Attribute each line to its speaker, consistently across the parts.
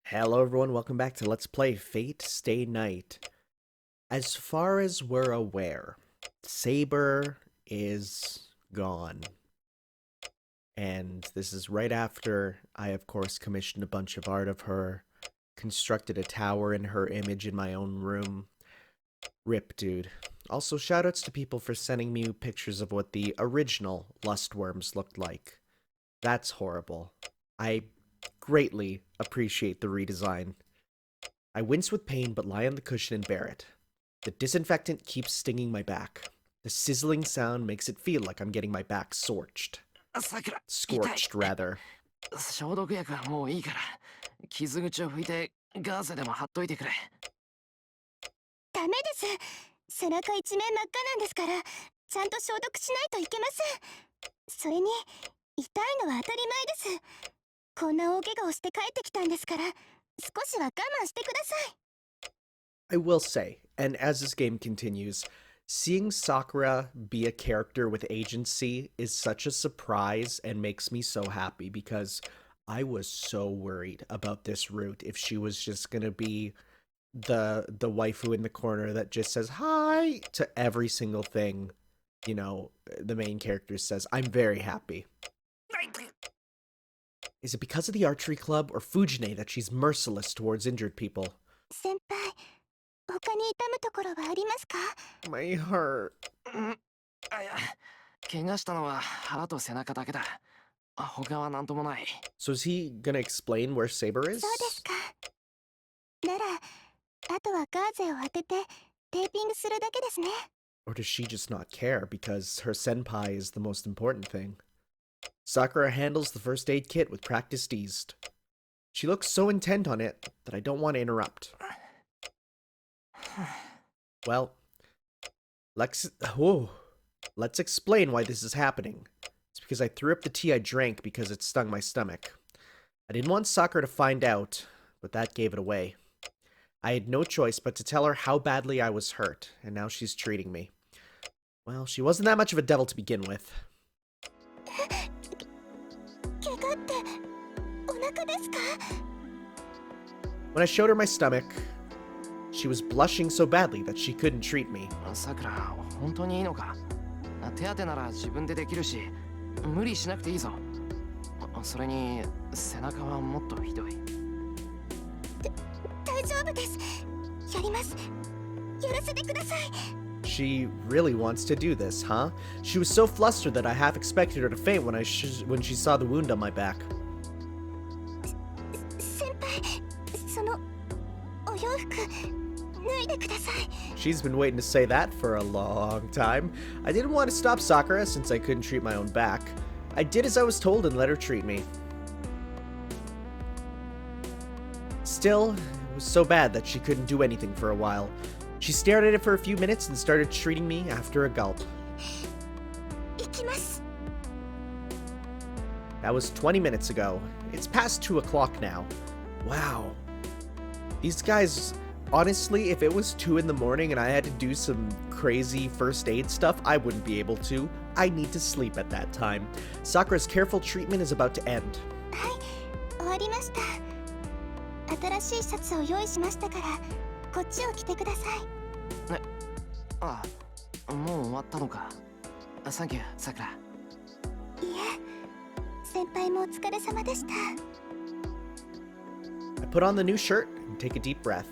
Speaker 1: Hello everyone, welcome back to Let's Play Fate Stay Night. As far as we're aware, Saber is gone. And this is right after I, of course, commissioned a bunch of art of her, constructed a tower in her image in my own room. Rip, dude. Also, shoutouts to people for sending me pictures of what the original Lustworms looked like. That's horrible. I greatly appreciate the redesign. I wince with pain but lie on the cushion and bear it. The disinfectant keeps stinging my back. The sizzling sound makes it feel like I'm getting my back scorched. Scorched, rather.
Speaker 2: 消毒薬はもういいから傷口を拭いてガーゼでも貼っといてくれ。
Speaker 3: ダメです。背中一面真っ赤なんですから、ちゃんと消毒しないといけません。それに痛いのは当たり前です。こんな大怪我をして帰ってきたんですから、少しは我慢してください。
Speaker 1: I will say, and as this game continues, seeing Sakura be a character with agency is such a surprise and makes me so happy because I was so worried about this route if she was just gonna be the waifu in the corner that just says hi to every single thing, you know, the main character says. I'm very happy. Is it because of the archery club or Fujine that she's merciless towards injured people?
Speaker 3: 先輩、他に痛むところはありますか？
Speaker 1: My heart.
Speaker 2: あ、いや、怪我したのは腹と背中だけだ。他はなんともない。
Speaker 1: So is he gonna explain where Saber is?
Speaker 3: そうですか。なら、あとはガーゼを当ててテーピングするだけですね。
Speaker 1: Or does she just not care because her senpai is the most important thing? Sakura handles the first aid kit with practiced ease. She looks so intent on it that I don't want to interrupt. Well, let's explain why this is happening. It's because I threw up the tea I drank because it stung my stomach. I didn't want Sakura to find out, but that gave it away. I had no choice but to tell her how badly I was hurt, and now she's treating me. Well, she wasn't that much of a devil to begin with.
Speaker 3: 怪我ってお腹ですか？
Speaker 1: When I showed her my stomach, she was blushing so badly that she couldn't treat me.
Speaker 2: さくら、本当にいいのか？手当てなら自分でできるし、無理しなくていいぞ。それに背中はもっとひどい。
Speaker 3: 大丈夫です。やります。やらせてください。
Speaker 1: She really wants to do this, huh? She was so flustered that I half expected her to faint when she saw the wound on my back.
Speaker 3: 先輩、そのお洋服脱いでください。
Speaker 1: She's been waiting to say that for a long time. I didn't want to stop Sakura since I couldn't treat my own back. I did as I was told and let her treat me. Still, it was so bad that she couldn't do anything for a while. She stared at it for a few minutes and started treating me after a gulp.
Speaker 3: 行きます。
Speaker 1: That was 20 minutes ago. It's past 2 o'clock now. Wow. These guys, honestly, if it was 2 in the morning and I had to do some crazy first aid stuff, I wouldn't be able to. I need to sleep at that time. Sakura's careful treatment is about to end.
Speaker 3: はい、終わりました。新しいシャツを用意しましたから、こっちを着てください。
Speaker 2: あ、もう終わったのか。サンキュー、さくら。
Speaker 3: いえ、先輩もお疲れ様でした。
Speaker 1: I put on the new shirt and take a deep breath.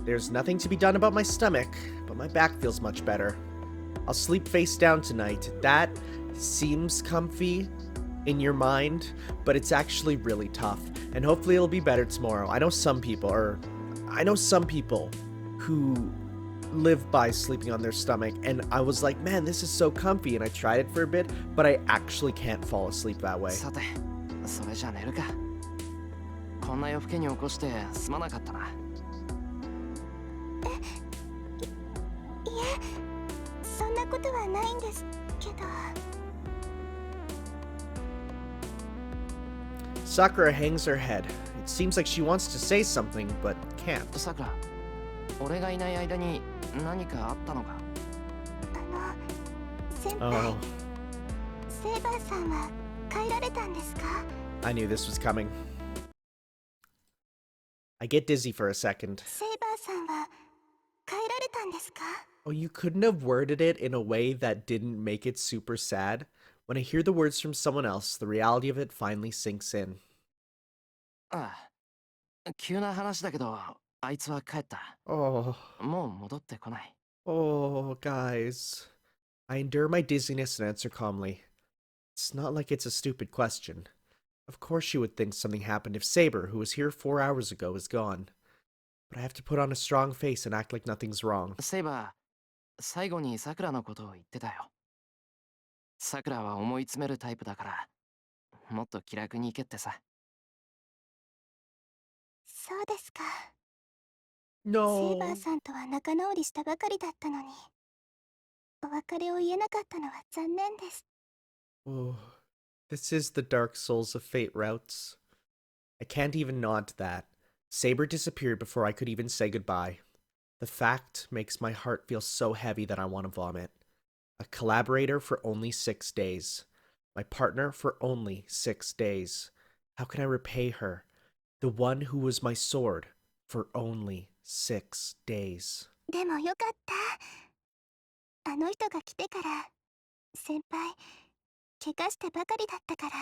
Speaker 1: There's nothing to be done about my stomach, but my back feels much better. I'll sleep face down tonight. That seems comfy in your mind, but it's actually really tough. And hopefully it'll be better tomorrow. I know some people who live by sleeping on their stomach, and I was like, man, this is so comfy, and I tried it for a bit, but I actually can't fall asleep that way.
Speaker 2: さて、それじゃ寝るか。こんな夜更けに起こしてすまなかったな。
Speaker 3: いえ、そんなことはないんですけど。
Speaker 1: Sakura hangs her head. It seems like she wants to say something, but can't.
Speaker 2: さくら、俺がいない間に何かあったのか？
Speaker 3: 先輩、セイバーさんは帰られたんですか？
Speaker 1: I knew this was coming. I get dizzy for a second.
Speaker 3: セイバーさんは帰られたんですか？
Speaker 1: Oh, you couldn't have worded it in a way that didn't make it super sad? When I hear the words from someone else, the reality of it finally sinks in.
Speaker 2: ああ、急な話だけど、あいつは帰った。
Speaker 1: Oh,
Speaker 2: もう戻ってこない。
Speaker 1: oh, guys. I endure my dizziness and answer calmly. It's not like it's a stupid question. Of course you would think something happened if Saber, who was here 4 hours ago, is gone. But I have to put on a strong face and act like nothing's wrong.
Speaker 2: セイバー、最後にさくらのことを言ってたよ。さくらは思い詰めるタイプだから、もっと気楽に行けってさ。
Speaker 3: そうですか。セイバー
Speaker 1: No.
Speaker 3: さんとは仲直りしたばかりだったのに、お別れを言えなかったのは残念です。
Speaker 1: Oh, this is the Dark Souls of Fate routes. I can't even nod to that. Saber disappeared before I could even say goodbye. The fact makes my heart feel so heavy that I want to vomit. A collaborator for only 6 days. My partner for only 6 days. How can I repay her? The one who was my sword for only 6 days.
Speaker 3: でもよかった。あの人が来てから、先輩、怪我してばかりだったから。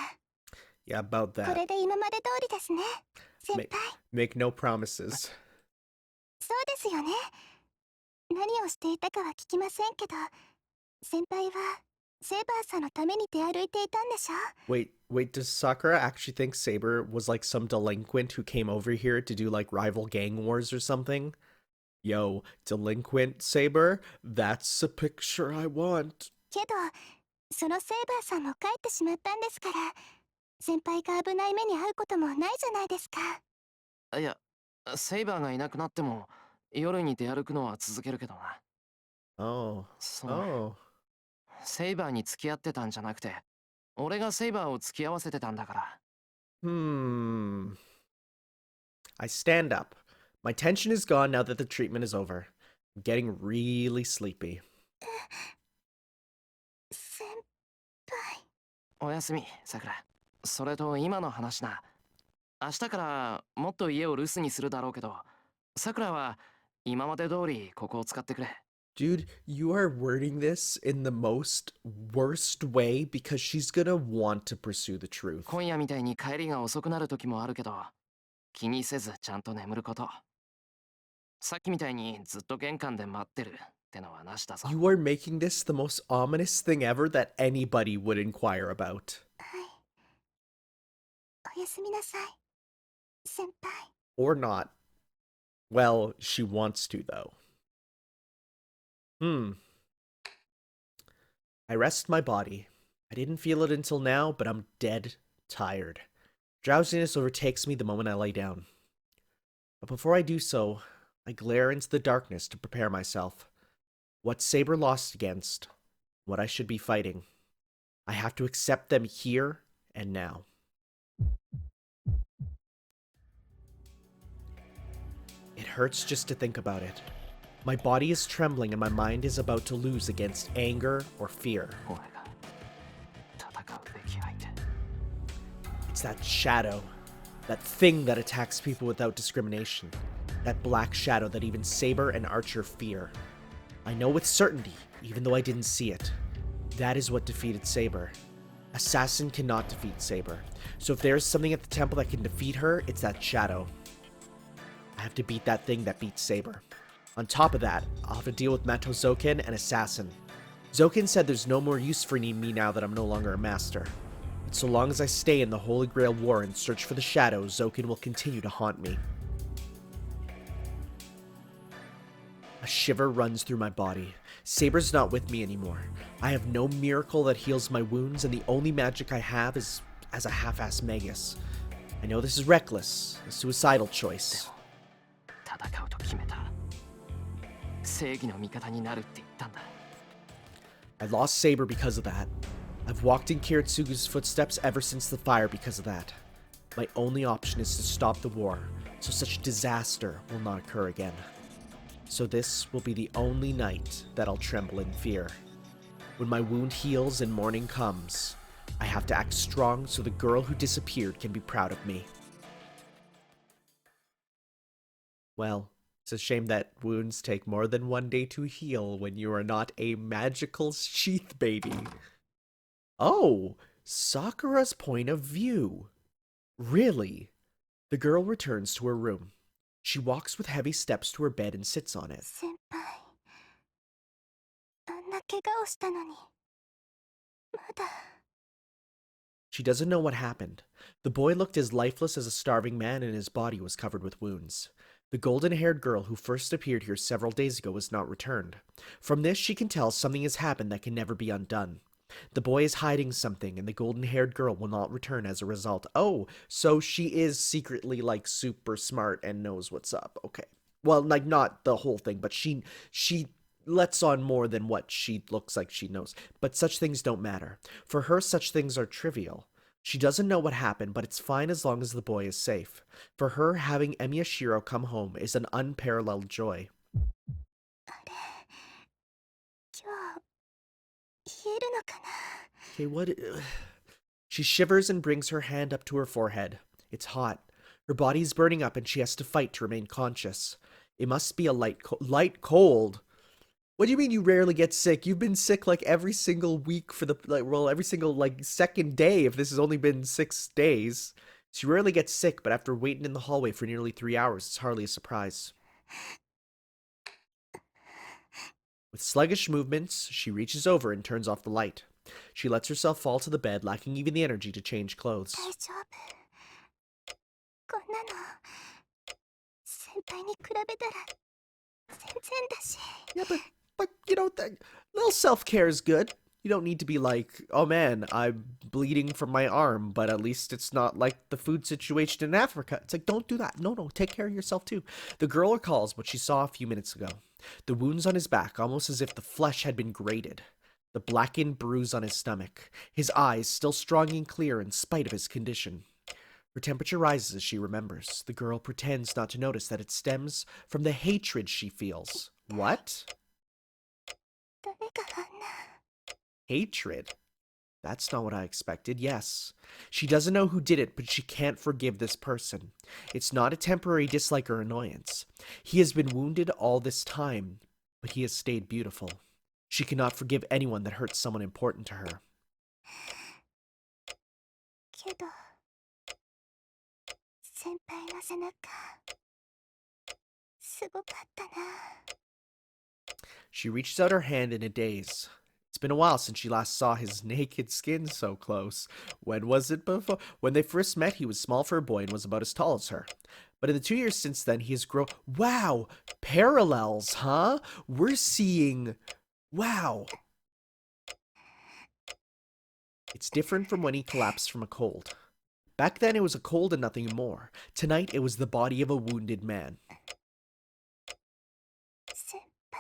Speaker 1: Yeah, about
Speaker 3: こ
Speaker 1: that.
Speaker 3: れで今まで通りですね、先輩。
Speaker 1: Make no promises.
Speaker 3: そうですよね。何をしていたかは聞きませんけど、先輩はセイバーさんのために出歩いていたんでしょ？
Speaker 1: Wait, does Sakura actually think Saber was like some delinquent who came over here to do like rival gang wars or something? Yo, delinquent Saber? That's a picture I want.
Speaker 3: けど、そのセイバーさんも帰ってしまったんですから、先輩が危ない目に遭うこともないじゃないですか。
Speaker 2: いや、セイバーがいなくなっても、夜に出歩くのは続けるけどな。
Speaker 1: Oh.
Speaker 2: そう、
Speaker 1: Oh.
Speaker 2: セイバーに付き合ってたんじゃなくて、俺がセイバーを付き合わせてたんだから。
Speaker 1: Hmm. I stand up. My tension is gone now that the treatment is over. I'm getting really sleepy.
Speaker 3: 先輩。
Speaker 2: おやすみ、さくら。それと今の話な。明日からもっと家を留守にするだろうけど、さくらは今まで通りここを使ってくれ。
Speaker 1: Dude, you are wording this in the most worst way because she's gonna want to pursue the truth.
Speaker 2: 今夜みたいに帰りが遅くなる時もあるけど、気にせずちゃんと眠ること。さっきみたいにずっと玄関で待ってるってのはなしだぞ。
Speaker 1: You are making this the most ominous thing ever that anybody would inquire about.
Speaker 3: はい。おやすみなさい、先輩。
Speaker 1: Or not. Well, she wants to, though. I rest my body. I didn't feel it until now, but I'm dead tired. Drowsiness overtakes me the moment I lay down. But before I do so, I glare into the darkness to prepare myself. What Saber lost against, what I should be fighting. I have to accept them here and now. It hurts just to think about it. My body is trembling and my mind is about to lose against anger or fear.
Speaker 2: 俺が戦うべき相手。
Speaker 1: It's that shadow, that thing that attacks people without discrimination, that black shadow that even Saber and Archer fear. I know with certainty, even though I didn't see it. That is what defeated Saber. Assassin cannot defeat Saber, so if there is something at the temple that can defeat her, it's that shadow. I have to beat that thing that beats Saber. On top of that, I'll have to deal with Mato Zoken and Assassin. Zoken said there's no more use for me now that I'm no longer a master. But so long as I stay in the Holy Grail War and search for the shadow, Zoken will continue to haunt me. A shiver runs through my body. Saber's not with me anymore. I have no miracle that heals my wounds, and the only magic I have is as a half-assed Magus. I know this is reckless, a suicidal choice.
Speaker 2: 戦うと決めた。正義の味方になるって言ったんだ。
Speaker 1: I lost Saber because of that. I've walked in Kiritsugu's footsteps ever since the fire because of that. My only option is to stop the war, so such disaster will not occur again. So this will be the only night that I'll tremble in fear. When my wound heals and morning comes, I have to act strong so the girl who disappeared can be proud of me. Well, it's a shame that wounds take more than one day to heal when you are not a magical sheath baby. Oh, Sakura's point of view. Really? The girl returns to her room. She walks with heavy steps to her bed and sits on it.
Speaker 3: 先輩、あんな怪我をしたのに、まだ。
Speaker 1: She doesn't know what happened. The boy looked as lifeless as a starving man and his body was covered with wounds. The golden-haired girl who first appeared here several days ago has not returned. From this, she can tell something has happened that can never be undone. The boy is hiding something, and the golden-haired girl will not return as a result. Oh, so she is secretly, like, super smart and knows what's up. Okay. Well, like, not the whole thing, but she lets on more than what she looks like she knows. But such things don't matter. For her, such things are trivial. She doesn't know what happened, but it's fine as long as the boy is safe. For her, having Emiyashiro come home is an unparalleled joy.
Speaker 3: あれ、今日、言えるのかな。
Speaker 1: Okay, what? She shivers and brings her hand up to her forehead. It's hot. Her body is burning up and she has to fight to remain conscious. It must be a light cold. What do you mean you rarely get sick? You've been sick like every single week for the, like, well, every single, like, second day if this has only been 6 days. She rarely gets sick, but after waiting in the hallway for nearly 3 hours, it's hardly a surprise. With sluggish movements, she reaches over and turns off the light. She lets herself fall to the bed, lacking even the energy to change clothes.
Speaker 3: 大丈夫。こんなの、先輩に比べたら、全然だし。
Speaker 1: Yeah, but you know, little self-care is good. You don't need to be like, oh man, I'm bleeding from my arm, but at least it's not like the food situation in Africa. It's like, don't do that. No, take care of yourself too. The girl recalls what she saw a few minutes ago. The wounds on his back, almost as if the flesh had been grated. The blackened bruise on his stomach. His eyes still strong and clear in spite of his condition. Her temperature rises as she remembers. The girl pretends not to notice that it stems from the hatred she feels. What?
Speaker 3: 誰があんな。
Speaker 1: Hatred? That's not what I expected. Yes. She doesn't know who did it, but she can't forgive this person. It's not a temporary dislike or annoyance. He has been wounded all this time, but he has stayed beautiful. She cannot forgive anyone that hurts someone important to her.
Speaker 3: けど、先輩の背中、すごかったな。
Speaker 1: She reaches out her hand in a daze. It's been a while since she last saw his naked skin so close. When was it before? When they first met, he was small for a boy and was about as tall as her. But in the 2 years since then, he has grown. Wow! Parallels, huh? We're seeing. Wow! It's different from when he collapsed from a cold. Back then, it was a cold and nothing more. Tonight, it was the body of a wounded man.
Speaker 3: 先輩。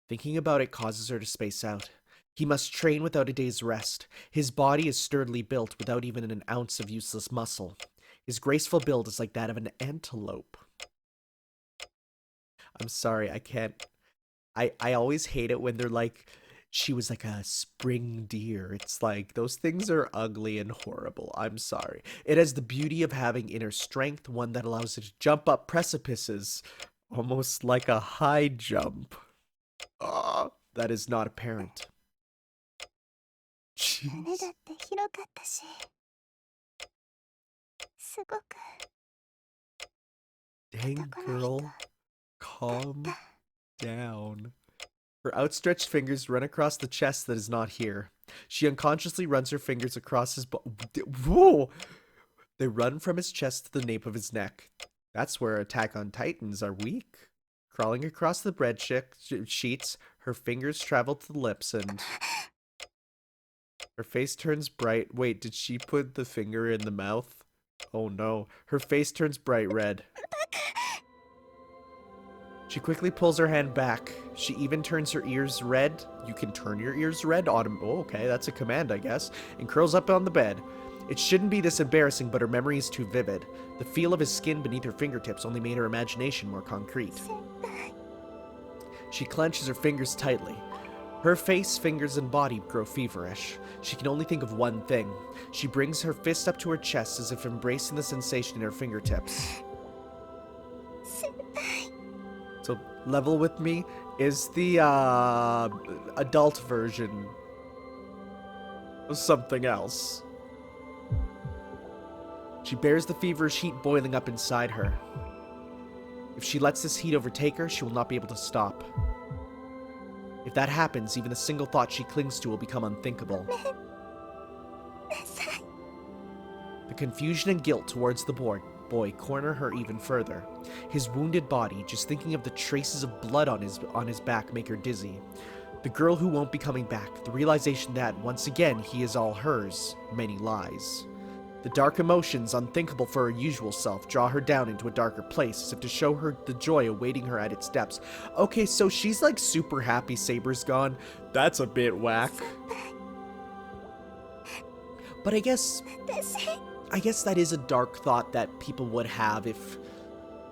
Speaker 1: Thinking about it causes her to space out. He must train without a day's rest. His body is sturdily built without even an ounce of useless muscle. His graceful build is like that of an antelope. I'm sorry, I can't. I always hate it when they're like, she was like a spring deer. It's like, those things are ugly and horrible. I'm sorry. It has the beauty of having inner strength, one that allows it to jump up precipices, almost like a high jump. That is not apparent.
Speaker 3: 胸だって広かったし、すごく。
Speaker 1: Dang, girl. Calm down. Her outstretched fingers run across the chest that is not here. She unconsciously runs her fingers across his Whoa! They run from his chest to the nape of his neck. That's where Attack on Titans are weak. Crawling across the bread sheets, her fingers travel to the lips and... Her face turns bright. Wait, did she put the finger in the mouth? Oh no. Her face turns bright red. She quickly pulls her hand back. She even turns her ears red. You can turn your ears red? Oh, okay, that's a command, I guess. And curls up on the bed. It shouldn't be this embarrassing, but her memory is too vivid. The feel of his skin beneath her fingertips only made her imagination more concrete.
Speaker 3: 先輩。
Speaker 1: She clenches her fingers tightly. Her face, fingers, and body grow feverish. She can only think of one thing. She brings her fist up to her chest as if embracing the sensation in her fingertips. So level with me is the adult version of something else. She bears the feverish heat boiling up inside her. If she lets this heat overtake her, she will not be able to stop. If that happens, even the single thought she clings to will become unthinkable. The confusion and guilt towards the boy corner her even further. His wounded body, just thinking of the traces of blood on his back, make her dizzy. The girl who won't be coming back, the realization that, once again, he is all hers, many lies. The dark emotions, unthinkable for her usual self, draw her down into a darker place, as if to show her the joy awaiting her at its depths. Okay, so she's like super happy Saber's gone. That's a bit whack. But I guess that is a dark thought that people would have if,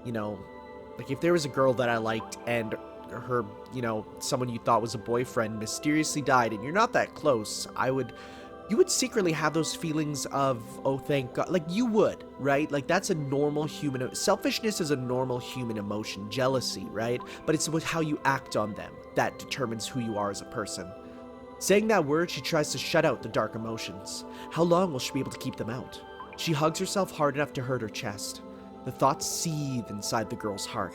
Speaker 1: you know, like if there was a girl that I liked and her, you know, someone you thought was a boyfriend mysteriously died and you're not that close, you would secretly have those feelings of, oh, thank God. Like, you would, right? Like, that's a normal human... Selfishness is a normal human emotion. Jealousy, right? But it's with how you act on them that determines who you are as a person. Saying that word, she tries to shut out the dark emotions. How long will she be able to keep them out? She hugs herself hard enough to hurt her chest. The thoughts seethe inside the girl's heart.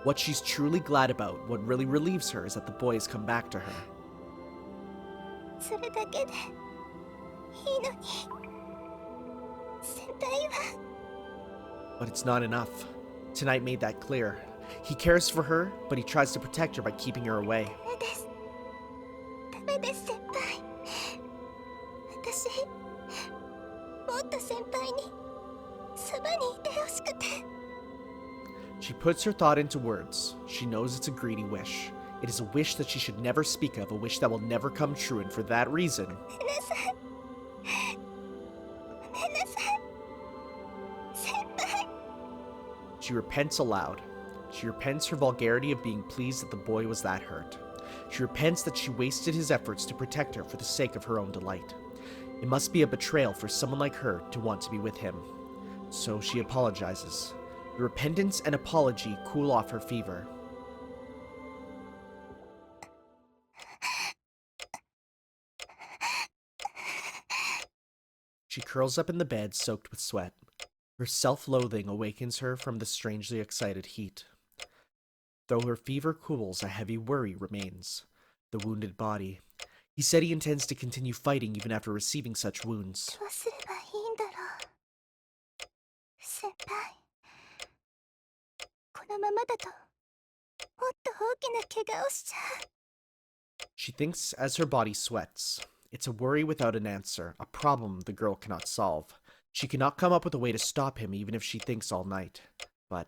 Speaker 1: What she's truly glad about, what really relieves her, is that the boy has come back to her. But it's not enough. Tonight made that clear. He cares for her, but he tries to protect her by keeping her away. She puts her thought into words. She knows it's a greedy wish. It is a wish that she should never speak of, a wish that will never come true, and for that reason... She repents aloud. She repents her vulgarity of being pleased that the boy was that hurt. She repents that she wasted his efforts to protect her for the sake of her own delight. It must be a betrayal for someone like her to want to be with him. So she apologizes. The repentance and apology cool off her fever. She curls up in the bed, soaked with sweat. Her self-loathing awakens her from the strangely excited heat. Though her fever cools, a heavy worry remains. The wounded body. He said he intends to continue fighting even after receiving such wounds. She thinks as her body sweats. It's a worry without an answer, a problem the girl cannot solve. She cannot come up with a way to stop him even if she thinks all night. But...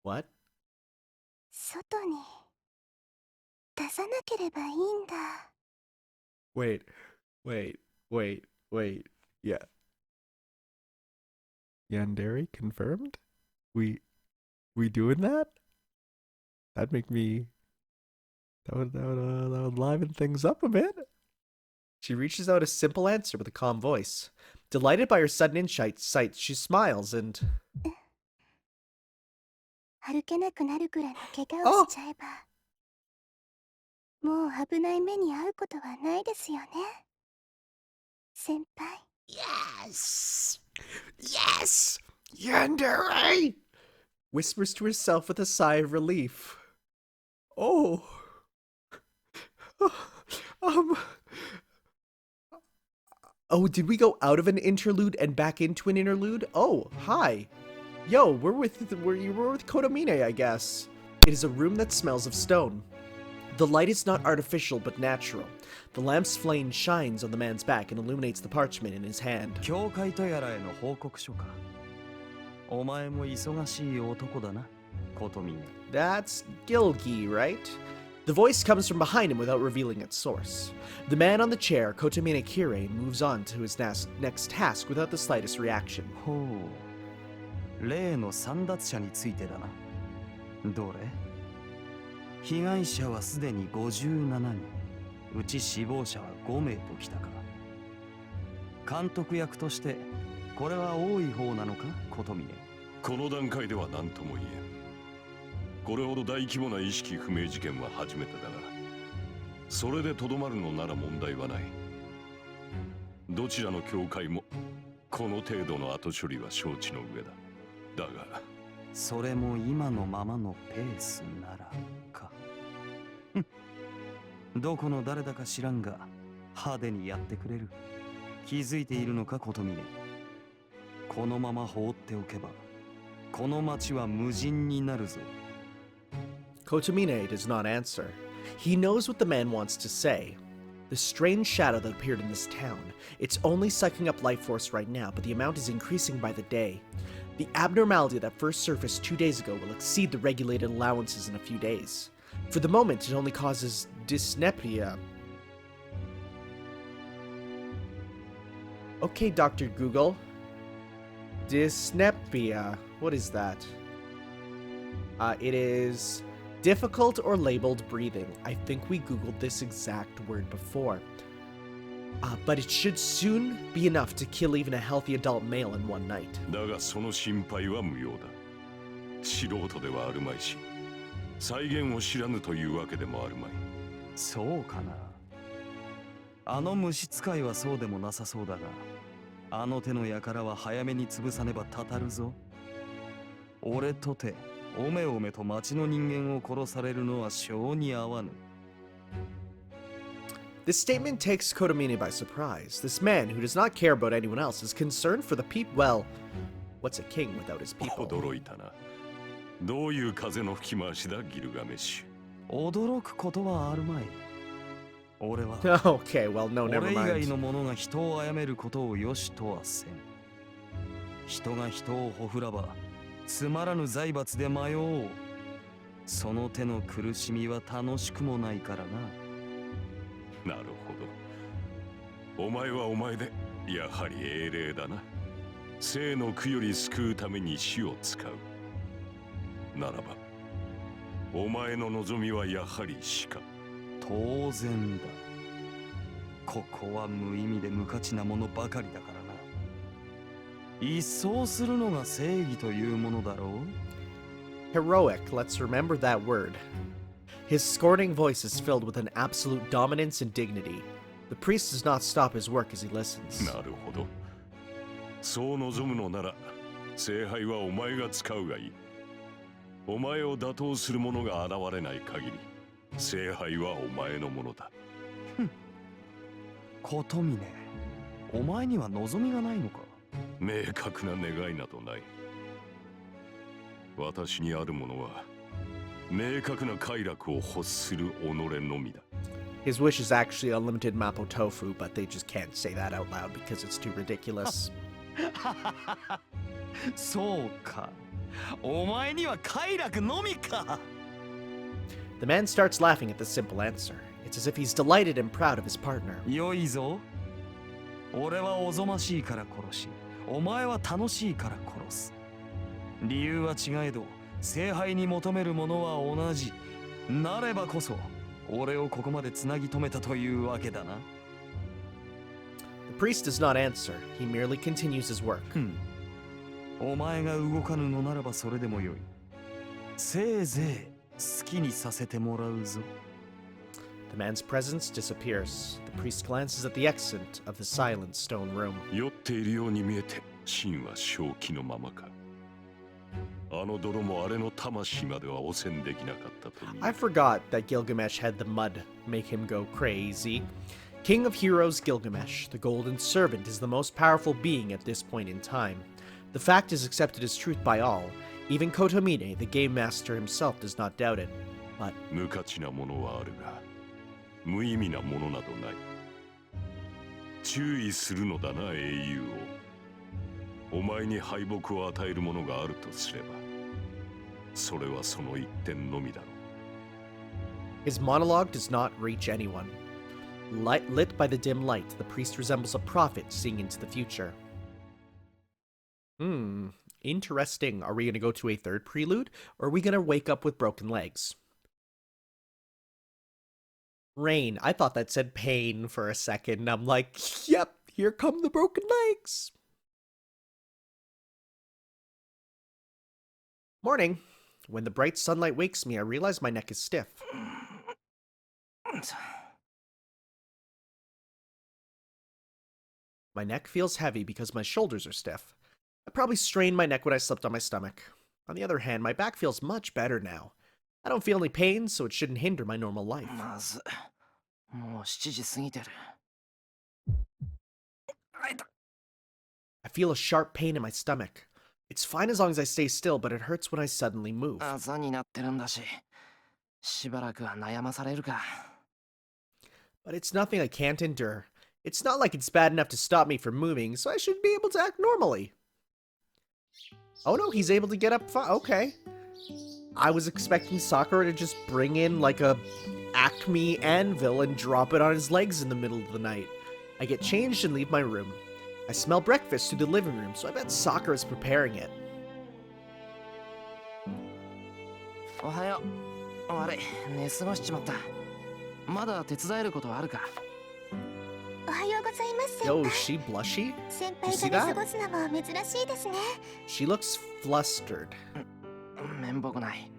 Speaker 1: What? Wait. Yeah. Yandere confirmed? We doing that? That'd make me... That would liven things up a bit. She reaches out a simple answer with a calm voice. Delighted by her sudden insight, she smiles and... Oh! Yes! Yes! Yandere! Whispers to herself with a sigh of relief. Oh. Oh, did we go out of an interlude and back into an interlude? Oh, hi. Yo, we're with Kotomine, I guess. It is a room that smells of stone. The light is not artificial but natural. The lamp's flame shines on the man's back and illuminates the parchment in his hand. That's Gilgi, right? The voice comes from behind him without revealing its source. The man on the chair, Kotomine Kirei, moves on to his next task without the slightest reaction.
Speaker 4: 例の惨奪者についてだな。どれ？被害者はすでに57人、うち死亡者は5名ときたか。監督役としてこれは多い方なのか、琴峰。
Speaker 5: この段階では何とも言えん。これほど大規模な意識不明事件は初めてだが、それでとどまるのなら問題はない。どちらの教会もこの程度の後処理は承知の上だ。だが
Speaker 4: それも今のままのペースならか。どこの誰だか知らんが派手にやってくれる。気づいているのか、琴峰。このまま放っておけばこの町は無人になるぞ。
Speaker 1: Kotomine does not answer. He knows what the man wants to say. The strange shadow that appeared in this town, it's only sucking up life force right now, but the amount is increasing by the day. The abnormality that first surfaced 2 days ago will exceed the regulated allowances in a few days. For the moment, it only causes dyspnea. Okay, Dr. Google. Dyspnea. What is that? It is difficult or labeled breathing. I think we Googled this exact word before. But it should soon be enough to kill even a healthy adult male in one night.
Speaker 5: だがその心配は無用だ。素人ではあるまいし、再現を知らぬというわけでもあるまい。
Speaker 4: そうかな。あの虫使いはそうでもなさそうだが、あの手の輩は早めに潰さねばたたるぞ。俺とておめおめと町の人間を殺されるのは性に合わぬ。
Speaker 1: This statement takes Kotomine by surprise. This man, who does not care about anyone else, is concerned for the people. Well, what's a king without his people?
Speaker 5: 驚いたな。どういう風の吹き回しだ、ギルガメッシュ。
Speaker 4: 驚くことはあるまい。俺は
Speaker 1: Okay, well, no,
Speaker 4: 俺
Speaker 1: never
Speaker 4: 以外
Speaker 1: mind.
Speaker 4: の者が人を殺めることをよしとはせん。人が人をほふらばつまらぬ財閥で迷おう。その手の苦しみは楽しくもないからな。
Speaker 5: なるほど。お前はお前でやはり英霊だな。生の苦より救うために死を使うならば、お前の望みはやはり死か。
Speaker 4: 当然だ。ここは無意味で無価値なものばかりだからな。一掃するのが正義というものだろう。
Speaker 1: Heroic, let's remember that word. His scorning voice is filled with an absolute dominance and dignity. The priest does not stop his work as he listens.
Speaker 5: なるほど。そう望むのなら、聖杯はお前が使うがいい。お前を打倒する者が現れない限り、聖杯はお前のものだ。
Speaker 4: 琴峰、お前には望みがないのか。
Speaker 5: 明確な願いなどない。私にあるものは、明確な快楽を欲する己のみだ。
Speaker 1: His wish is actually unlimited Mapo tofu, but they just can't say that out loud because it's too ridiculous.
Speaker 4: そうか。お前には快楽のみか。
Speaker 1: The man starts laughing at the simple answer. It's as if he's delighted and proud of his partner.
Speaker 4: よいぞ。俺はおぞましいから殺し、お前は楽しいから殺す。理由は違えど、聖杯に求めるものは同じ。なればこそ、俺をここまでつなぎ止めたというわけだな。
Speaker 1: The priest does not answer. He merely continues his work.
Speaker 4: お前が動かぬのならばそれでもよい。せいぜい好きにさせてもらうぞ。
Speaker 1: The man's presence disappears. The priest glances at the exit of the silent stone room.
Speaker 5: 酔っているように見えて、真は正気のままか。あの泥もあれの魂までは汚染できなかったと見え
Speaker 1: I forgot that Gilgamesh had the mud make him go crazy. King of heroes Gilgamesh, the golden servant, is the most powerful being at this point in time. The fact is accepted as truth by all. Even Kotomine, the game master himself, does not doubt it. But
Speaker 5: 無価値なものはあるが、無意味なものなどない。注意するのだな、英雄を。お前に敗北を与えるものがあるとすれば、それはその一点のみだろう。
Speaker 1: his monologue does not reach anyone. Lit by the dim light, the priest resembles a prophet seeing into the future. Interesting. Are we going to go to a third prelude, or are we going to wake up with broken legs? Rain. I thought that said pain for a second. I'm like, yep, here come the broken legs. Morning. When the bright sunlight wakes me, I realize my neck is stiff. My neck feels heavy because my shoulders are stiff. I probably strained my neck when I slept on my stomach. On the other hand, my back feels much better now. I don't feel any pain, so it shouldn't hinder my normal life.
Speaker 2: まずもう7時過ぎてる。あいた。
Speaker 1: I feel a sharp pain in my stomach. It's fine as long as I stay still, but it hurts when I suddenly move.
Speaker 2: 朝になってるんだし、しばらくは悩まされるか。
Speaker 1: But it's nothing I can't endure. It's not like it's bad enough to stop me from moving, so I should be able to act normally. Oh no, he's able to get up okay. I was expecting Sakura to just bring in like a Acme anvil and drop it on his legs in the middle of the night. I get changed and leave my room. I smell breakfast through the living room, so I bet Sakura's preparing it.
Speaker 2: おはよう。悪い、寝過ごしちまった。まだ手伝えることあるか。
Speaker 3: おはようございます。
Speaker 1: Yo, is she blushy?
Speaker 3: 先
Speaker 1: You
Speaker 3: 輩
Speaker 1: see
Speaker 3: が
Speaker 1: that?
Speaker 3: 寝過ごすのも珍しいですね。
Speaker 1: She looks flustered.
Speaker 2: 面目ない。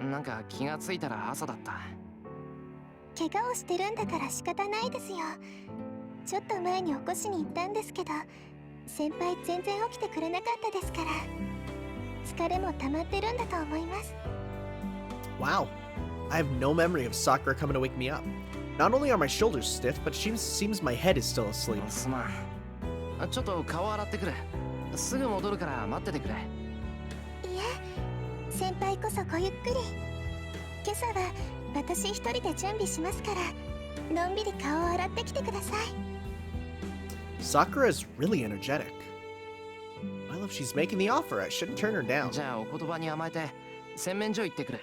Speaker 2: なんか気がついたら朝だった。
Speaker 3: 怪我をしてるんだから仕方ないですよ。ちょっと前に起こしに行ったんですけど、先輩全然起きてくれなかったですから、疲れも溜まってるんだと思います。
Speaker 1: Wow. I have no memory of Sakura coming to wake me up. Not only are my shoulders stiff, but it seems my head is still asleep.
Speaker 2: すまん。ちょっと顔洗ってくる。すぐ戻るから待っててくれ。
Speaker 3: いえ、先輩こそごゆっくり。今朝は私一人で準備しますから、のんびり顔を洗ってきてください。
Speaker 1: Sakura is really energetic. Well, if she's making the offer, I shouldn't turn her down.
Speaker 2: じゃあお言葉に甘えて洗面所行ってくる。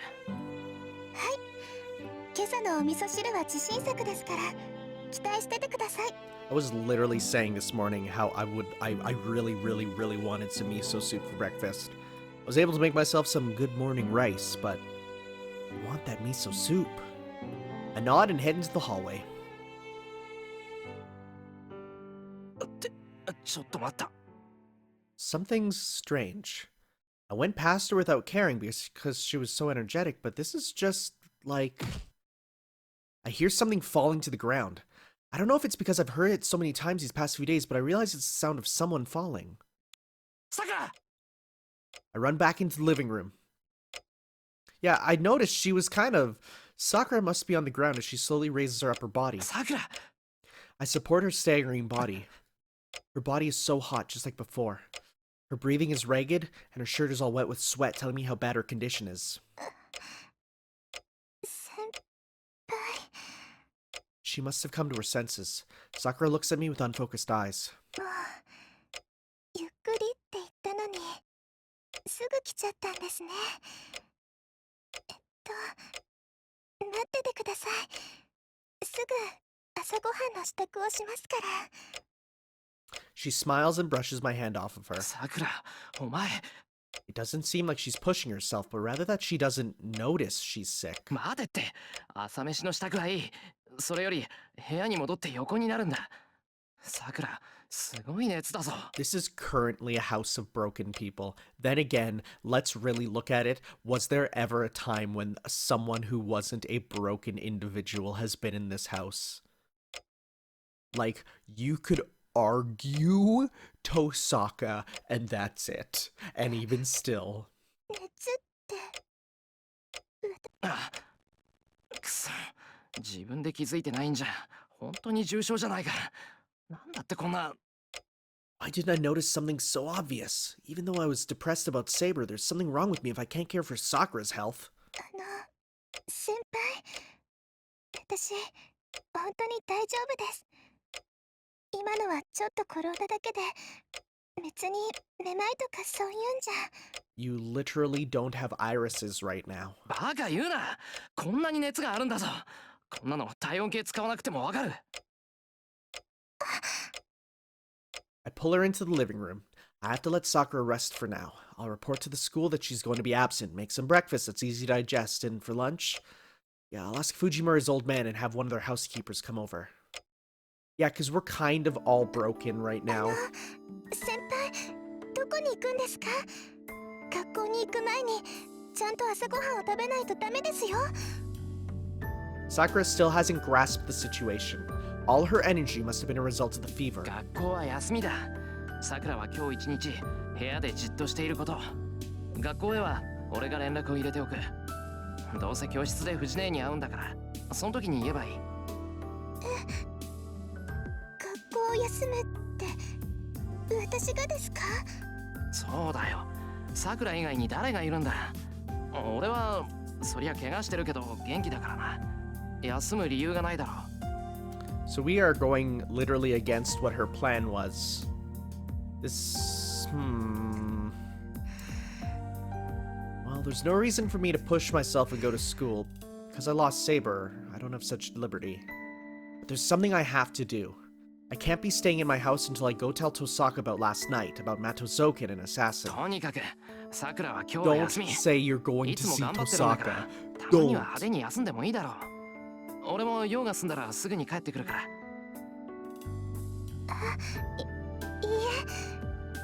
Speaker 3: 今朝のお味噌汁は自信作ですから、期待しててください。
Speaker 1: I was literally saying this morning how I really wanted some miso soup for breakfast. I was able to make myself some good morning rice, but I want that miso soup. I nod and head into the hallway.
Speaker 2: ちょっと待った。
Speaker 1: Something's strange. I went past her without caring because she was so energetic, but this is just like... I hear something falling to the ground. I don't know if it's because I've heard it so many times these past few days, but I realize it's the sound of someone falling.
Speaker 2: Sakura!
Speaker 1: I run back into the living room. Yeah, I noticed she was kind of... Sakura must be on the ground as she slowly raises her upper body.
Speaker 2: Sakura!
Speaker 1: I support her staggering body. Her body is so hot, just like before. Her breathing is ragged, and her shirt is all wet with sweat, telling me how bad her condition is.
Speaker 3: 先輩。
Speaker 1: She must have come to her senses. Sakura looks at me with unfocused eyes.
Speaker 3: もうゆっくりって言ったのにすぐ来ちゃったんですね。待っててください。すぐ朝ごはんの支度をしますから。
Speaker 1: She smiles and brushes my hand off of her.
Speaker 2: さくら、お前。
Speaker 1: It doesn't seem like she's pushing herself, but rather that she doesn't notice she's sick.
Speaker 2: 待てって、朝飯の支度はいい。それより部屋に戻って横になるんだ。さくら、すごい熱だぞ。
Speaker 1: This is currently a house of broken people. Then again, let's really look at it. Was there ever a time when someone who wasn't a broken individual has been in this house? Like, you could argue Tosaka, and that's it. And even still.
Speaker 3: 熱って。
Speaker 2: あ、くそ、自分で気づいてないんじゃ本当に重症じゃないか。なんだってこんな。
Speaker 1: Why didn't I notice something so obvious? Even though I was depressed about Saber, there's something wrong with me if I can't care for Sakura's health.
Speaker 3: 先輩、私本当に大丈夫です。今のはちょっと転んだだけで、別にめまいとかそういうんじゃ。
Speaker 1: You literally don't have irises right now.
Speaker 2: バカ言うな。こんなに熱があるんだぞ。こんなの体温計使わなくてもわかる。
Speaker 1: I pull her into the living room. I have to let Sakura rest for now. I'll report to the school that she's going to be absent, make some breakfast that's easy to digest, and for lunch, yeah, I'll ask Fujimura's old man and have one of their housekeepers come over. Yeah, because we're kind of all broken right now.
Speaker 3: 先輩、どこに行くんですか？学校に行く前にちゃんと朝ごはんを食べないとダメですよ。
Speaker 1: Sakura still hasn't grasped the situation. All her energy must have been a result of the fever.
Speaker 2: 学校は休みだ。さくらは今日一日部屋でじっとしていること。学校へは俺が連絡を入れておく。どうせ教室で藤姉に会うんだから、その時に言えばいい。
Speaker 3: 学校を休むって私がですか？
Speaker 2: そうだよ。さくら以外に誰がいるんだ。俺はそりゃ怪我してるけど元気だからな。休む理由がないだろう。
Speaker 1: So we are going literally against what her plan was. This... Well, there's no reason for me to push myself and go to school. Because I lost Saber, I don't have such liberty. But there's something I have to do. I can't be staying in my house until I go tell Tosaka about last night, about Matozoken and Assassin.
Speaker 2: とにかくさくらは今日は
Speaker 1: Don't
Speaker 2: 休み。
Speaker 1: say you're going
Speaker 2: い
Speaker 1: to
Speaker 2: つも
Speaker 1: see
Speaker 2: 頑張ってるんだか
Speaker 1: Tosaka.
Speaker 2: ら、たまには
Speaker 1: Don't.
Speaker 2: 派手に休んでもいいだろう。俺も用が済んだらすぐに帰ってくるから。
Speaker 3: いい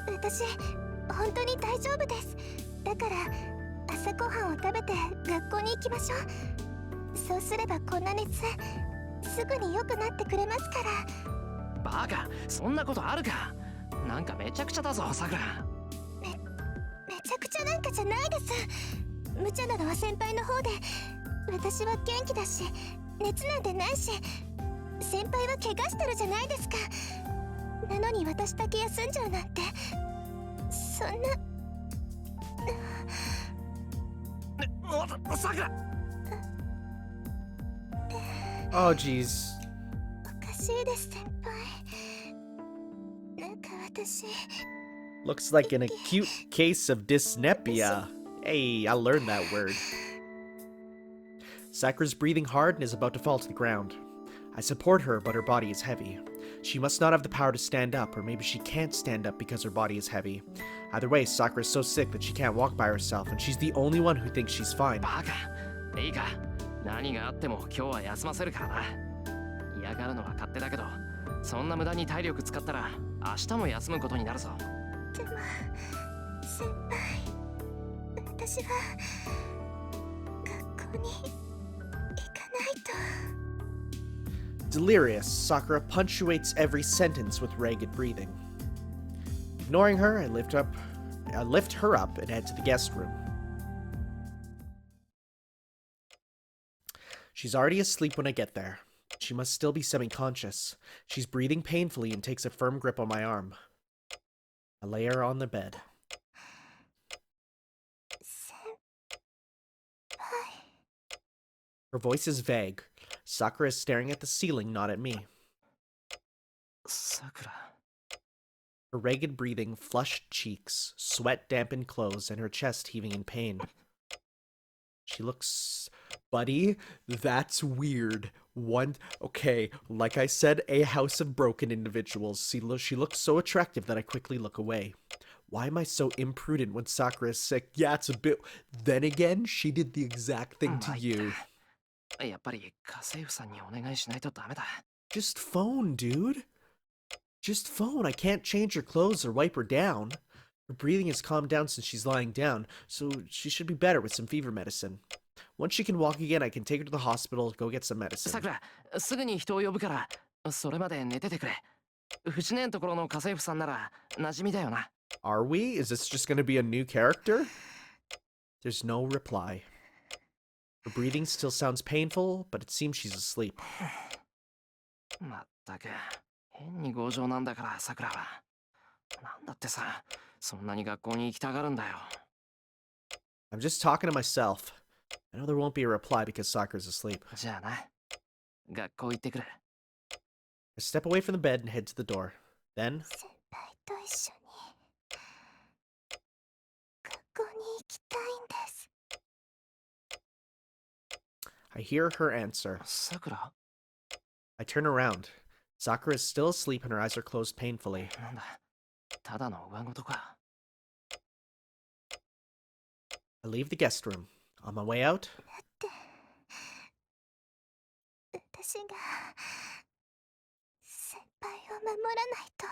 Speaker 3: え、私本当に大丈夫です。だから朝ごはんを食べて学校に行きましょう。そうすればこんな熱すぐに良くなってくれますから。
Speaker 2: バカ、そんなことあるか。なんかめちゃくちゃだぞ、さくら。
Speaker 3: めちゃくちゃなんかじゃないです。無茶なのは先輩の方で、私は元気だし熱なんてないし、先輩は怪我してるじゃないですか。なのに私だけ休んじゃうなんて、そんな。
Speaker 2: さくら。
Speaker 1: Oh, jeez.
Speaker 3: おかしいです先輩。なんか私
Speaker 1: Looks like an acute case of dyspnea. Hey, I learned that word. Sakura's breathing hard and is about to fall to the ground. I support her, but her body is heavy. She must not have the power to stand up, or maybe she can't stand up because her body is heavy. Either way, Sakura is so sick that she can't walk by herself, and she's the only one who thinks she's fine.
Speaker 2: バカ、いいか。何があっても今日は休ませるからな。嫌がるのは勝手だけど、そんな無駄に体力使ったら明日も休むことになるぞ。
Speaker 3: でも先輩、私は学校に行かないと。
Speaker 1: Delirious, Sakura punctuates every sentence with ragged breathing. Ignoring her, I lift her up and head to the guest room. She's already asleep when I get there. She must still be semi-conscious. She's breathing painfully and takes a firm grip on my arm. I lay her on the bed.
Speaker 3: 先輩。
Speaker 1: Her voice is vague. Sakura is staring at the ceiling, not at me.
Speaker 2: さくら。
Speaker 1: Her ragged breathing, flushed cheeks, sweat-dampened clothes, and her chest heaving in pain. She looks... Buddy, that's weird. Okay, like I said, a house of broken individuals. She looks so attractive that I quickly look away. Why am I so imprudent when Sakura is sick? Yeah, it's a bit... Then again, she did the exact thing to you.
Speaker 2: やっぱり家政婦さんにお願いしないとダメだ。
Speaker 1: Just phone, dude. Just phone. I can't change her clothes or wipe her down. Her breathing has calmed down since she's lying down, so she should be better with some fever medicine. Once she can walk again, I can take her to the hospital, go get some medicine.
Speaker 2: さくら、すぐに人を呼ぶから、それまで寝ててくれ。藤姉のところの家政婦さんなら馴染みだよな。
Speaker 1: Are we? Is this just gonna be a new character? There's no reply. Her breathing still sounds painful, but it seems she's asleep.
Speaker 2: まったく、変に強情なんだから、さくらは。なんだってさ、そんなに学校に行きたがるんだよ。
Speaker 1: I'm just talking to myself. I know there won't be a reply because Sakura's asleep.
Speaker 2: じゃあな、学校行ってくる。
Speaker 1: I step away from the bed and head to the door. Then,
Speaker 3: 先輩と一緒に学校に行きたいんです。
Speaker 1: I hear her answer.
Speaker 2: さくら、
Speaker 1: I turn around. Sakura is still asleep and her eyes are closed painfully.
Speaker 2: なんだ、ただの上事か。
Speaker 1: I leave the guest room. On my way out,
Speaker 3: 私が先輩を守らないと。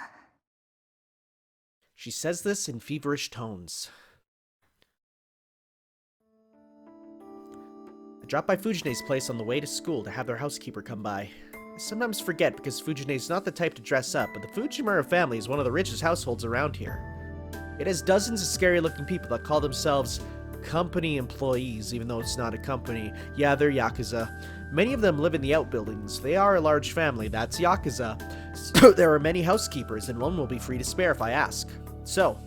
Speaker 1: she says this in feverish tones. dropped by Fujine's place on the way to school to have their housekeeper come by. I sometimes forget because Fujine's not the type to dress up, but the Fujimura family is one of the richest households around here. It has dozens of scary-looking people that call themselves company employees, even though it's not a company. Yeah, they're Yakuza. Many of them live in the outbuildings. They are a large family, that's Yakuza. So there are many housekeepers, and one will be free to spare if I ask. So,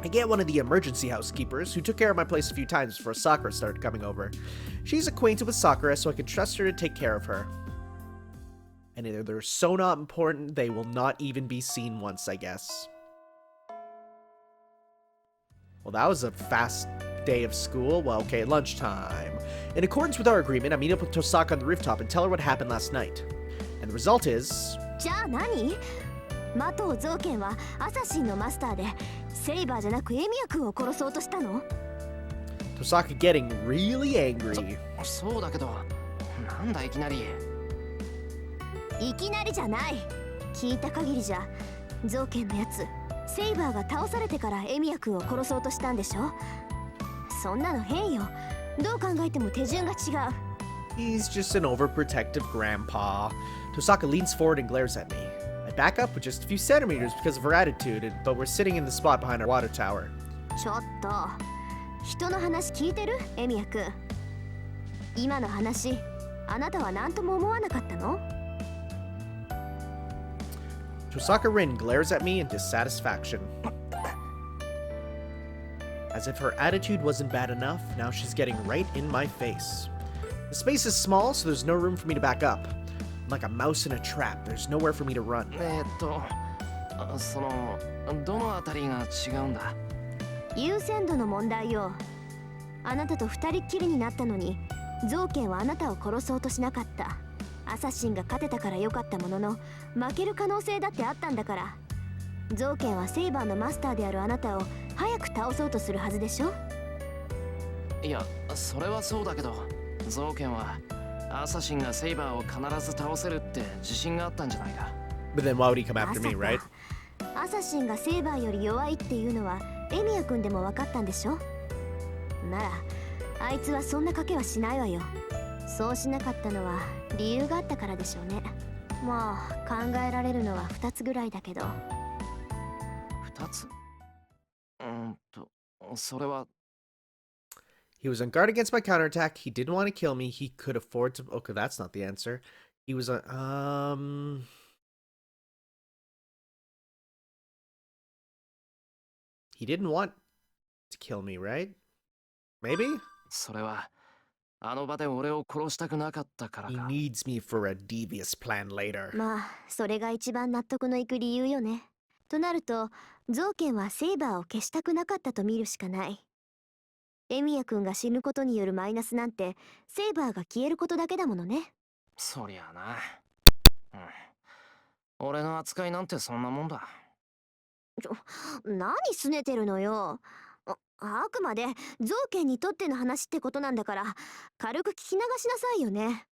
Speaker 1: I get one of the emergency housekeepers, who took care of my place a few times before Sakura started coming over. She's acquainted with Sakura, so I can trust her to take care of her. And either they're so not important, they will not even be seen once, I guess. Well, that was a fast day of school. Well, okay, lunchtime. In accordance with our agreement, I meet up with Tosaka on the rooftop and tell her what happened last night. And the result is...
Speaker 3: じゃあ何？マトウ造剣はアサシンのマスターでセイバーじゃなくエミヤ君を殺そうとしたの？
Speaker 1: Tosaka getting really angry.
Speaker 2: そうだけど、なんだいきなり。
Speaker 3: いきなりじゃない。聞いた限りじゃ造剣のやつセイバーが倒されてからエミヤ君を殺そうとしたんでしょ？そんなの変よ。どう考えても手順が違う。
Speaker 1: He's just an overprotective grandpa. Tosaka leans forward and glares at me. I back up with just a few centimeters because of her attitude, but we're sitting in the spot behind our water tower.
Speaker 3: ちょっと人の話聞いてる？エミヤ君。今の話あなたは何とも思わなかったの？
Speaker 1: Tosaka Rin glares at me in dissatisfaction. As if her attitude wasn't bad enough, now she's getting right in my face. The space is small, so there's no room for me to back up. I'm like a mouse in a trap. There's nowhere for me to run.
Speaker 2: その、どのあたりが違うんだ？
Speaker 3: 優先度の問題よ。あなたと二人っきりになったのに造剣はあなたを殺そうとしなかった。アサシンが勝てたから良かったものの負ける可能性だってあったんだから。造剣はセイバーのマスターであるあなたを早く倒そうとするはずでしょ？
Speaker 2: いや、それはそうだけど、造剣はアサシンがセイバーを必ず倒せるって自信があったんじゃないか。
Speaker 1: But then why would he come after me, right?
Speaker 3: アサシンがセイバーより弱いっていうのはエミヤ君でも分かったんでしょ？ならあいつはそんな賭けはしないわよ。そうしなかったのは理由があったからでしょうね。まあ考えられるのは2つぐらいだけど。
Speaker 2: 2つ？それは。
Speaker 1: He was on guard against my counterattack. He didn't want to kill me. He could afford to... Okay, that's not the answer. He was on... He didn't want to kill me, right? Maybe?
Speaker 2: それはあの場で俺を殺したくなかったから
Speaker 1: He
Speaker 2: か。
Speaker 1: needs me for a devious plan later.
Speaker 3: まあそれが一番納得のいく理由よね。となると造剣はセイバーを消したくなかったと見るしかない。エミヤ君が死ぬことによるマイナスなんてセイバーが消えることだけだものね。
Speaker 2: そりゃあな。俺の扱いなんてそんなもんだ。
Speaker 3: 何すねてるのよ。あくまで造剣にとっての話ってことなんだから軽く聞き流しなさいよね。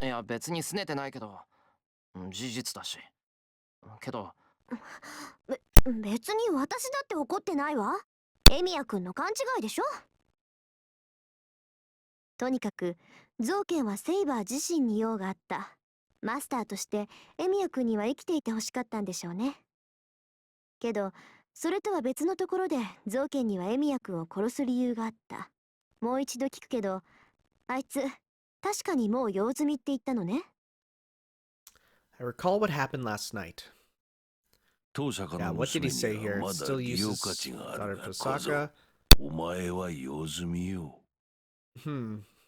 Speaker 2: いや別に拗ねてないけど事実だし。けど
Speaker 3: 別に私だって怒ってないわ。エミヤ君の勘違いでしょ。とにかく造剣はセイバー自身に用があった。マスターとしてエミヤ君には生きていてほしかったんでしょうね。けどそれとは別のところで造剣にはエミヤ君を殺す理由があった。もう一度聞くけどあいつ確かにもう用済みって言ったのね。
Speaker 1: I recall what happened last night.
Speaker 5: 当社か
Speaker 1: Yeah,
Speaker 5: らの
Speaker 1: what did he say
Speaker 5: 娘に
Speaker 1: here?
Speaker 5: はま
Speaker 1: It
Speaker 5: だ
Speaker 1: still
Speaker 5: 利用
Speaker 1: uses
Speaker 5: 価値があ
Speaker 1: daughter
Speaker 5: る
Speaker 1: of
Speaker 5: が、小僧
Speaker 1: Tosaka.
Speaker 5: お前は用済みよ。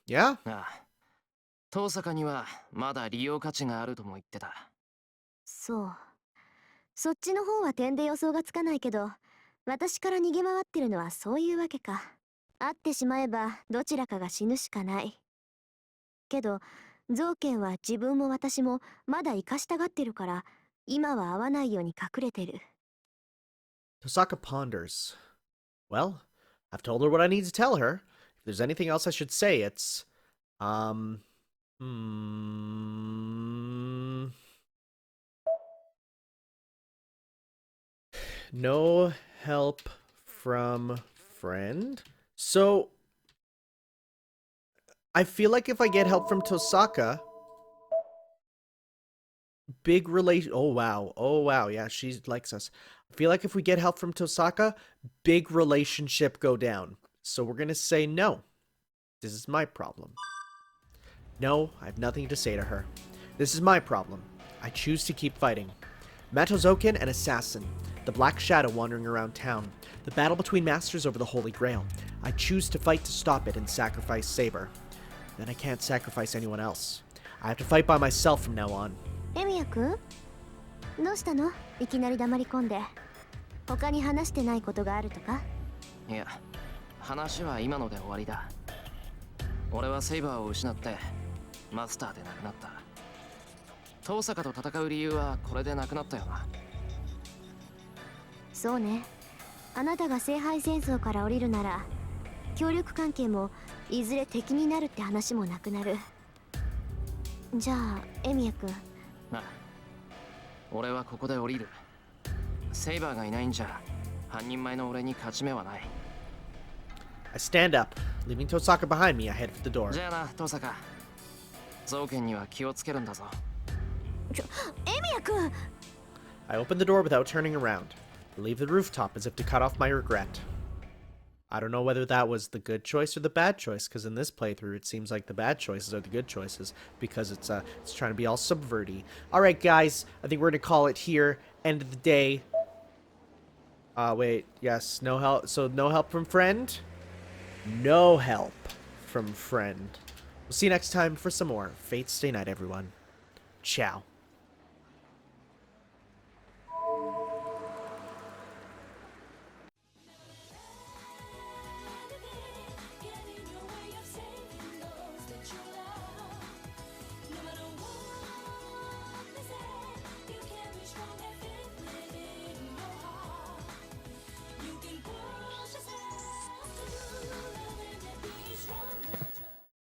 Speaker 1: Yeah?
Speaker 2: ああ、遠坂にはまだ利用価値があるとも言ってた。
Speaker 3: そう。そっちの方は点で予想がつかないけど私から逃げ回ってるのはそういうわけか。会ってしまえばどちらかが死ぬしかない。けど造剣は自分も私もまだ生かしたがってるから今は会わないように隠れてる。
Speaker 1: Tosaka ponders. Well, I've told her what I need to tell her. If there's anything else I should say, it's... No help from friend. So I feel like if I get help from Tosaka, big relation. Oh wow. Oh wow. Yeah, she likes us. I feel like if we get help from Tosaka, big relationship go down. So we're gonna say no. This is my problem. No, I have nothing to say to her. This is my problem. I choose to keep fighting. Matozoken, an assassin. The Black Shadow wandering around town. The battle between masters over the Holy Grail. I choose to fight to stop it and sacrifice Saber. Then I can't sacrifice anyone else. I have to fight by myself from now on.
Speaker 3: エミヤ君どうしたのいきなり黙り込んで他に話してないことがあるとか
Speaker 2: いや、話は今ので終わりだ。俺はセイバーを失ってマスターで亡くなった。遠坂と戦う理由はこれでなくなったよな。
Speaker 3: そうねあなたが聖杯戦争から降りるなら協力関係もいずれ敵になるって話もなくなる。じゃあエミヤ君
Speaker 2: なあ、俺はここで降りる。セイバーがいないんじゃ半人前の俺に勝ち目はない。
Speaker 1: I stand up, leaving Tosaka behind me. I head for the door.
Speaker 2: じゃあな、遠坂。造剣には気をつけるんだぞ。
Speaker 3: エミヤ君
Speaker 1: I open the door without turning around. I leave the rooftop as if to cut off my regret. I don't know whether that was the good choice or the bad choice, because in this playthrough it seems like the bad choices are the good choices, because it's trying to be all subverty. Alright guys, I think we're gonna call it here. End of the day. Wait, yes, no help. So no help from friend? No help from friend. We'll see you next time for some more Fate Stay Night, everyone. Ciao.